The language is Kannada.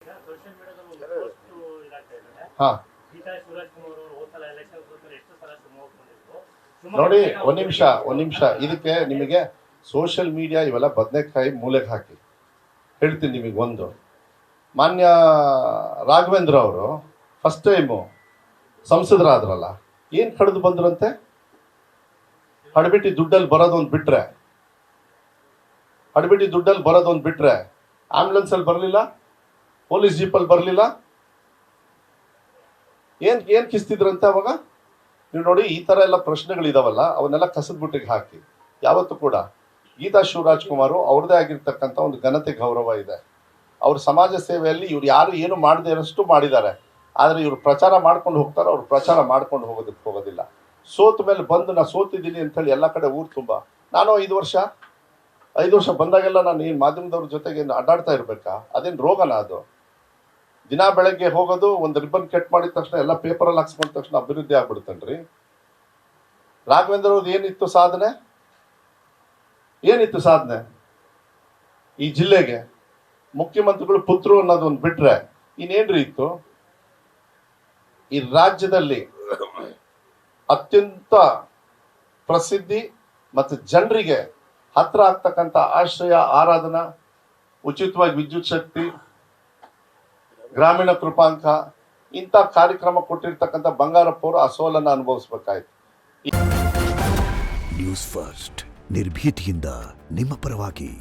ಸೋಷಿಯಲ್ ಮೀಡಿಯಾದಲ್ಲಿ ಪೋಸ್ಟ್ ಇದಾಗ್ತಾ ಇದೆ. ಹಾ ಗೀತಾ ಶಿವರಾಜ್ ಕುಮಾರ್ ಅವರು ಹೋದ ಎಲೆಕ್ಷನ್ ಎಷ್ಟು ಸಲ ಶಿವಮೊಗ್ಗ ಬಂದಿದ್ರು. ನೋಡಿ, ಒಂದ್ ನಿಮಿಷ ಇದಕ್ಕೆ ನಿಮಗೆ ಸೋಷಿಯಲ್ ಮೀಡಿಯಾ ಇವೆಲ್ಲ ಬದನೆಕಾಯಿ ಮೂಲೆಗೆ ಹಾಕಿ ಹೇಳ್ತೀನಿ ನಿಮಗೆ. ಒಂದು ಮಾನ್ಯ ರಾಘವೇಂದ್ರ ಅವರು ಫಸ್ಟ್ ಟೈಮು ಸಂಸದರಾದ್ರಲ್ಲ, ಏನು ಕಳೆದು ಬಂದ್ರಂತೆ? ಹಡಬಿಟ್ಟಿ ದುಡ್ಡಲ್ಲಿ ಬರೋದೊಂದು ಬಿಟ್ರೆ ಆಂಬ್ಯುಲೆನ್ಸಲ್ಲಿ ಬರಲಿಲ್ಲ, ಪೊಲೀಸ್ ಜೀಪಲ್ಲಿ ಬರಲಿಲ್ಲ. ಏನು ಕಿಸ್ತಿದ್ರಂತೆ ಅವಾಗ? ನೀವು ನೋಡಿ, ಈ ಥರ ಎಲ್ಲ ಪ್ರಶ್ನೆಗಳಿದಾವಲ್ಲ, ಅವನ್ನೆಲ್ಲ ಕಸದ ಬುಟ್ಟಿಗೆ ಹಾಕಿ. ಯಾವತ್ತೂ ಕೂಡ ಗೀತಾ ಶಿವರಾಜ್ ಕುಮಾರ್ ಅವ್ರದ್ದೇ ಆಗಿರ್ತಕ್ಕಂಥ ಒಂದು ಘನತೆ ಗೌರವ ಇದೆ. ಅವ್ರ ಸಮಾಜ ಸೇವೆಯಲ್ಲಿ ಇವ್ರು ಯಾರು ಏನು ಮಾಡದೇ ಇರೋಷ್ಟು ಮಾಡಿದ್ದಾರೆ. ಆದರೆ ಇವರು ಪ್ರಚಾರ ಮಾಡ್ಕೊಂಡು ಹೋಗ್ತಾರೆ, ಅವ್ರು ಪ್ರಚಾರ ಮಾಡ್ಕೊಂಡು ಹೋಗೋದಿಲ್ಲ. ಸೋತ ಮೇಲೆ ಬಂದು ನಾ ಸೋತಿದ್ದೀನಿ ಅಂತೇಳಿ ಎಲ್ಲ ಕಡೆ ಊರು ತುಂಬ. ನಾನು 5 ವರ್ಷ ಬಂದಾಗೆಲ್ಲ ನಾನು ಏನು ಮಾಧ್ಯಮದವ್ರ ಜೊತೆಗೆ ಅಡ್ಡಾಡ್ತಾ ಇರಬೇಕಾ? ಅದೇನು ರೋಗನ ಅದು? ದಿನ ಬೆಳಗ್ಗೆ ಹೋಗೋದು, ಒಂದು ರಿಬ್ಬನ್ ಕಟ್ ಮಾಡಿದ ತಕ್ಷಣ ಎಲ್ಲ ಪೇಪರಲ್ಲಿ ಹಾಕ್ಸ್ಕೊಂಡ ತಕ್ಷಣ ಅಭಿವೃದ್ಧಿ ಆಗ್ಬಿಡುತ್ತನ್ರಿ. ರಾಘವೇಂದ್ರ ಅವ್ರದ್ದು ಏನಿತ್ತು ಸಾಧನೆ ಈ ಜಿಲ್ಲೆಗೆ? ಮುಖ್ಯಮಂತ್ರಿಗಳು ಪುತ್ರರು ಅನ್ನೋದು ಒಂದು ಬಿಟ್ರೆ ಇನ್ನೇನ್ರಿ ಇತ್ತು? ಈ ರಾಜ್ಯದಲ್ಲಿ ಅತ್ಯಂತ ಪ್ರಸಿದ್ಧಿ ಮತ್ತು ಜನರಿಗೆ ಹತ್ರ ಆಗ್ತಕ್ಕಂಥ ಆಶ್ರಯ, ಆರಾಧನಾ, ಉಚಿತವಾಗಿ ವಿದ್ಯುತ್ ಶಕ್ತಿ, ಗ್ರಾಮೀಣ ಕೃಪಾಂಕ, ಇಂಥ ಕಾರ್ಯಕ್ರಮ ಕೊಟ್ಟಿರ್ತಕ್ಕಂಥ ಬಂಗಾರಪ್ಪ ಅವರು ಆ ಸೋಲನ್ನು ಅನುಭವಿಸ್ಬೇಕಾಯ್ತು. ನ್ಯೂಸ್ ಫಸ್ಟ್ ನಿರ್ಭೀತಿಯಿಂದ ನಿಮ್ಮ ಪರವಾಗಿ.